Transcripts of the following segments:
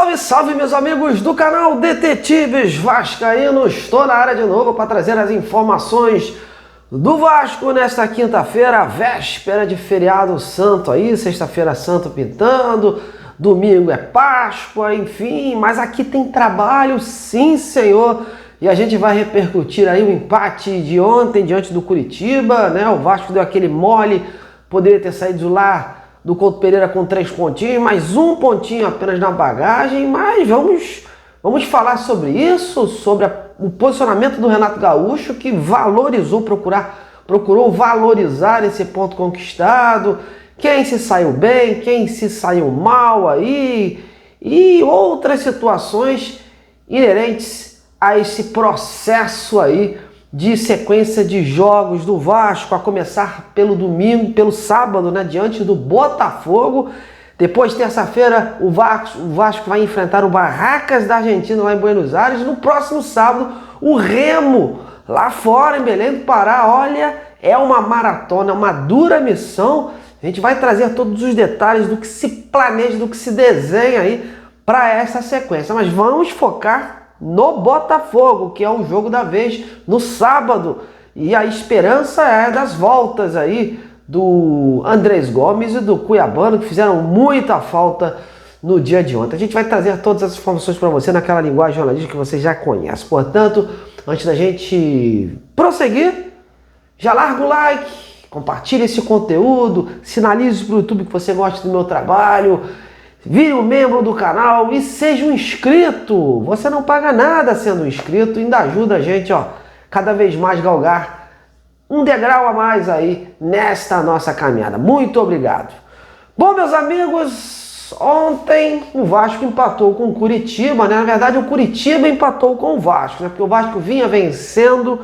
Salve, salve, meus amigos do canal Detetives Vascaínos. Estou na área de novo para trazer as informações do Vasco nesta quinta-feira, véspera de feriado santo aí, sexta-feira santo pintando, domingo é Páscoa, enfim, mas aqui tem trabalho, sim, senhor. E a gente vai repercutir aí o empate de ontem diante do Curitiba, né? O Vasco deu aquele mole, poderia ter saído lá do Couto Pereira com 3 pontinhos, mais um pontinho apenas na bagagem, mas vamos falar sobre isso, sobre o posicionamento do Renato Gaúcho, que procurou valorizar esse ponto conquistado, quem se saiu bem, quem se saiu mal aí, e outras situações inerentes a esse processo aí de sequência de jogos do Vasco, a começar pelo domingo, pelo sábado, né, diante do Botafogo. Depois, terça-feira, o Vasco vai enfrentar o Barracas da Argentina lá em Buenos Aires. No próximo sábado, o Remo, lá fora em Belém do Pará. Olha, é uma maratona, uma dura missão. A gente vai trazer todos os detalhes do que se planeja, do que se desenha aí para essa sequência. Mas vamos focar no Botafogo, que é o jogo da vez, no sábado. E a esperança é das voltas aí do Andrés Gomes e do Cuiabano, que fizeram muita falta no dia de ontem. A gente vai trazer todas as informações para você naquela linguagem jornalística que você já conhece. Portanto, antes da gente prosseguir, já larga o like, compartilha esse conteúdo, sinalize para o YouTube que você gosta do meu trabalho, vire um membro do canal e seja um inscrito. Você não paga nada sendo um inscrito, ainda ajuda a gente, ó, cada vez mais galgar um degrau a mais aí nesta nossa caminhada. Muito obrigado. Bom, meus amigos, ontem o Vasco empatou com o Curitiba, né? Na verdade, o Curitiba empatou com o Vasco, né? Porque o Vasco vinha vencendo,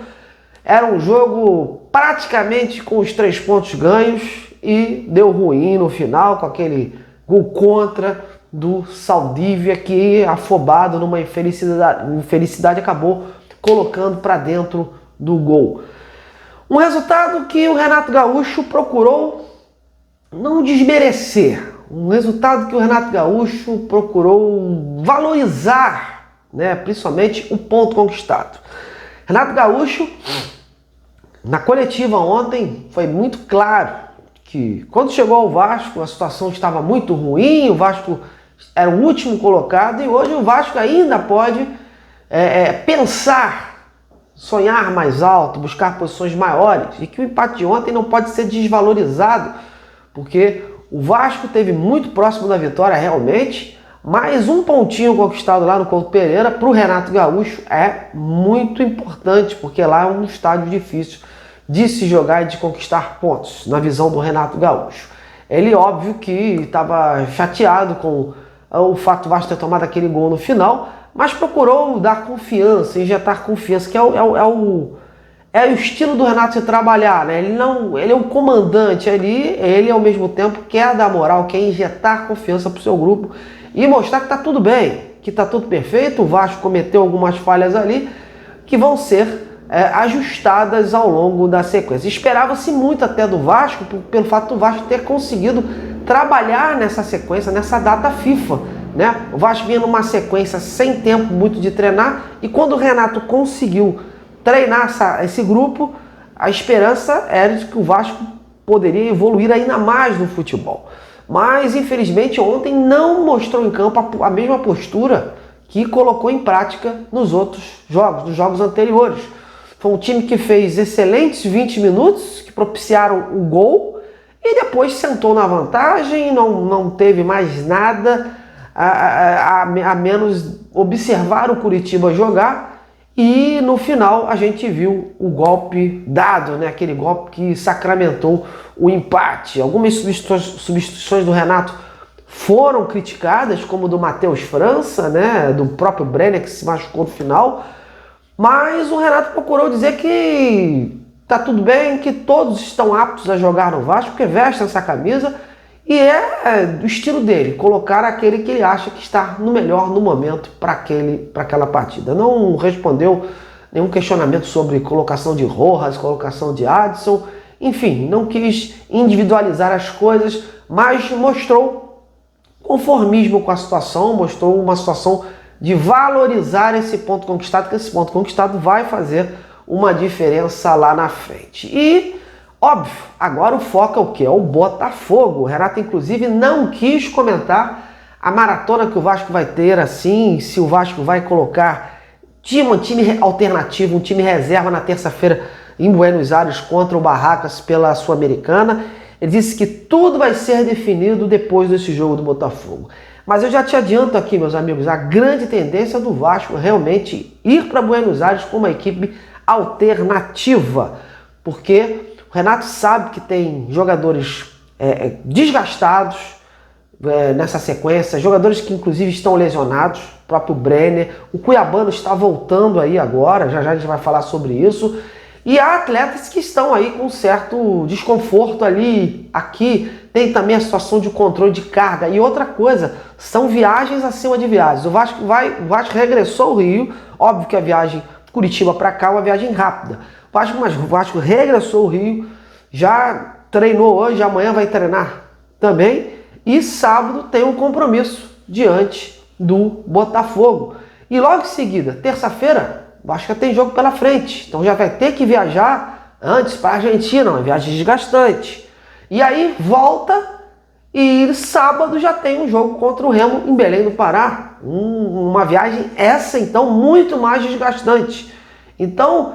era um jogo praticamente com os 3 pontos ganhos e deu ruim no final com aquele gol contra do Saldívia, que afobado numa infelicidade acabou colocando para dentro do gol. Um resultado que o Renato Gaúcho procurou não desmerecer, um resultado que o Renato Gaúcho procurou valorizar, né, principalmente o ponto conquistado. Renato Gaúcho, na coletiva ontem, foi muito claro que quando chegou ao Vasco a situação estava muito ruim, o Vasco era o último colocado e hoje o Vasco ainda pode pensar, sonhar mais alto, buscar posições maiores, e que o empate de ontem não pode ser desvalorizado, porque o Vasco teve muito próximo da vitória realmente, mas um pontinho conquistado lá no Couto Pereira para o Renato Gaúcho é muito importante, porque lá é um estádio difícil de se jogar e de conquistar pontos, na visão do Renato Gaúcho. Ele, óbvio, que estava chateado com o fato do Vasco ter tomado aquele gol no final, mas procurou dar confiança, injetar confiança, que é o estilo do Renato se trabalhar, né? Ele é um comandante ali, ele ao mesmo tempo quer dar moral, quer injetar confiança para o seu grupo e mostrar que está tudo bem, que está tudo perfeito. O Vasco cometeu algumas falhas ali que vão ser ajustadas ao longo da sequência. Esperava-se muito até do Vasco, pelo fato do Vasco ter conseguido trabalhar nessa sequência, nessa data FIFA, né? O Vasco vinha numa sequência sem tempo muito de treinar, e quando o Renato conseguiu treinar esse grupo, a esperança era de que o Vasco poderia evoluir ainda mais no futebol. Mas, infelizmente, ontem não mostrou em campo a mesma postura que colocou em prática nos outros jogos, nos jogos anteriores. Foi um time que fez excelentes 20 minutos, que propiciaram o gol, e depois sentou na vantagem, não teve mais nada a menos observar o Curitiba jogar, e no final a gente viu o golpe dado, né? Aquele golpe que sacramentou o empate. Algumas substituições do Renato foram criticadas, como do Matheus França, né? Do próprio Brenner, que se machucou no final. Mas o Renato procurou dizer que tá tudo bem, que todos estão aptos a jogar no Vasco, porque vestem essa camisa, e é do estilo dele, colocar aquele que ele acha que está no melhor no momento para aquela partida. Não respondeu nenhum questionamento sobre colocação de Rojas, colocação de Adson, enfim, não quis individualizar as coisas, mas mostrou conformismo com a situação, mostrou uma situação de valorizar esse ponto conquistado, que esse ponto conquistado vai fazer uma diferença lá na frente. E, óbvio, agora o foco é o quê? É o Botafogo. O Renato, inclusive, não quis comentar a maratona que o Vasco vai ter, assim, se o Vasco vai colocar um time alternativo, um time reserva na terça-feira em Buenos Aires contra o Barracas pela Sul-Americana. Ele disse que tudo vai ser definido depois desse jogo do Botafogo. Mas eu já te adianto aqui, meus amigos, a grande tendência do Vasco é realmente ir para Buenos Aires com uma equipe alternativa, porque o Renato sabe que tem jogadores desgastados nessa sequência, jogadores que inclusive estão lesionados, o próprio Brenner, o Cuiabano está voltando aí agora, já já a gente vai falar sobre isso, e há atletas que estão aí com um certo desconforto ali, aqui tem também a situação de controle de carga, e outra coisa, são viagens acima de viagens. O Vasco regressou ao Rio, óbvio que a viagem Curitiba para cá é uma viagem rápida. Mas o Vasco regressou ao Rio, já treinou hoje, amanhã vai treinar também, e sábado tem um compromisso diante do Botafogo. E logo em seguida, terça-feira, o Vasco tem jogo pela frente, então já vai ter que viajar antes para a Argentina, uma viagem desgastante. E aí volta e sábado já tem um jogo contra o Remo em Belém do Pará. Uma viagem essa então muito mais desgastante. Então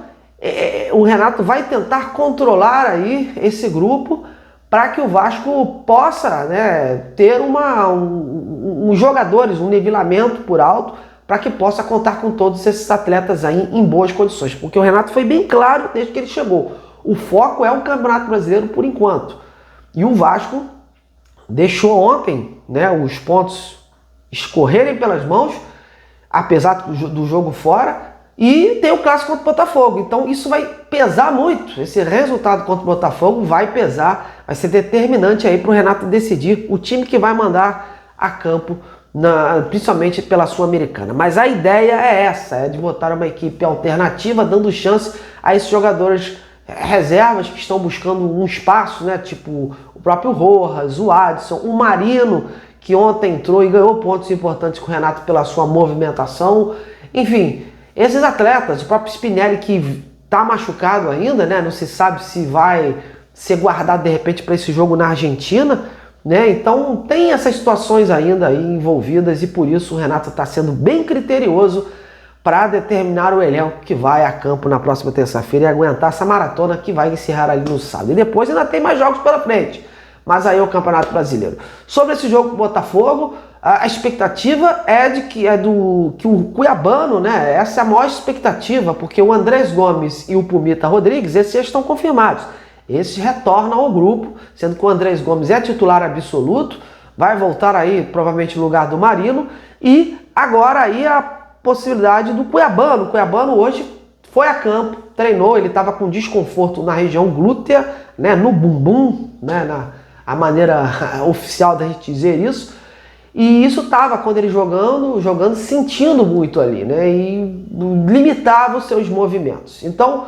o Renato vai tentar controlar aí esse grupo para que o Vasco possa, né, ter uns jogadores, um nivelamento por alto, para que possa contar com todos esses atletas aí em boas condições. Porque o Renato foi bem claro desde que ele chegou. O foco é o Campeonato Brasileiro por enquanto. E o Vasco deixou ontem, né, os pontos escorrerem pelas mãos, apesar do jogo fora, e tem o clássico contra o Botafogo. Então isso vai pesar muito. Esse resultado contra o Botafogo vai pesar, vai ser determinante aí para o Renato decidir o time que vai mandar a campo, principalmente pela Sul-Americana. Mas a ideia é essa, é de botar uma equipe alternativa, dando chance a esses jogadores reservas que estão buscando um espaço, né? Tipo o próprio Rojas, o Adson, o Marino, que ontem entrou e ganhou pontos importantes com o Renato pela sua movimentação. Enfim, esses atletas, o próprio Spinelli, que está machucado ainda, né? Não se sabe se vai ser guardado de repente para esse jogo na Argentina, né? Então tem essas situações ainda aí envolvidas e por isso o Renato está sendo bem criterioso para determinar o elenco que vai a campo na próxima terça-feira e aguentar essa maratona que vai encerrar ali no sábado. E depois ainda tem mais jogos pela frente, mas aí é o Campeonato Brasileiro. Sobre esse jogo com o Botafogo, a expectativa é de que o Cuiabano, né? Essa é a maior expectativa, porque o Andrés Gomes e o Pumita Rodrigues, esses já estão confirmados. Esses retornam ao grupo, sendo que o Andrés Gomes é titular absoluto, vai voltar aí provavelmente no lugar do Marino, e agora aí a possibilidade do Cuiabano. O Cuiabano hoje foi a campo, treinou, ele estava com desconforto na região glútea, né, no bumbum, né, a maneira oficial da gente dizer isso. E isso estava quando ele jogando, sentindo muito ali, né, e limitava os seus movimentos. Então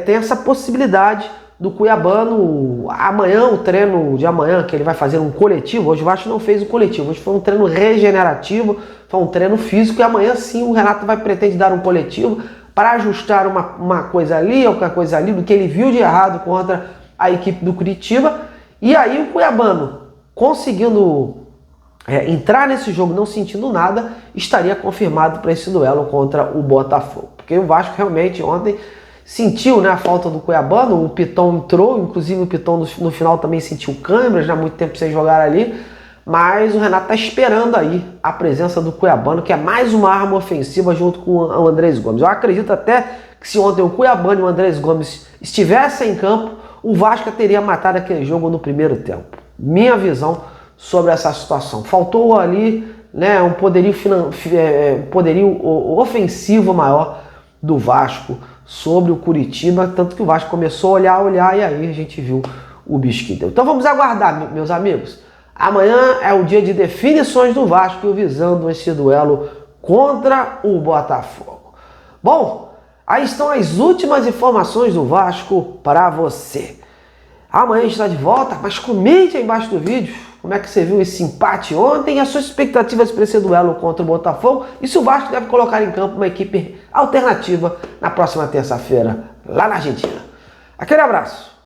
tem essa possibilidade do Cuiabano. Amanhã, o treino de amanhã, que ele vai fazer um coletivo, hoje o Vasco não fez o coletivo, hoje foi um treino regenerativo, foi um treino físico, e amanhã sim o Renato pretende dar um coletivo para ajustar uma coisa ali, outra coisa ali, do que ele viu de errado contra a equipe do Curitiba. E aí o Cuiabano, conseguindo entrar nesse jogo não sentindo nada, estaria confirmado para esse duelo contra o Botafogo. Porque o Vasco realmente ontem sentiu, né, a falta do Cuiabano. O Piton entrou, inclusive o Piton no final também sentiu câimbras, já há muito tempo sem jogar ali, mas o Renato está esperando aí a presença do Cuiabano, que é mais uma arma ofensiva junto com o Andrés Gomes. Eu acredito até que se ontem o Cuiabano e o Andrés Gomes estivessem em campo, o Vasco teria matado aquele jogo no primeiro tempo. Minha visão sobre essa situação. Faltou ali, né, um poderio ofensivo maior do Vasco sobre o Curitiba, tanto que o Vasco começou a olhar e aí a gente viu o bicho que deu. Então vamos aguardar, meus amigos. Amanhã é o dia de definições do Vasco, visando esse duelo contra o Botafogo. Bom, aí estão as últimas informações do Vasco para você. Amanhã a gente está de volta, mas comente aí embaixo do vídeo como é que você viu esse empate ontem e as suas expectativas para esse duelo contra o Botafogo e se o Vasco deve colocar em campo uma equipe alternativa na próxima terça-feira, lá na Argentina. Aquele abraço!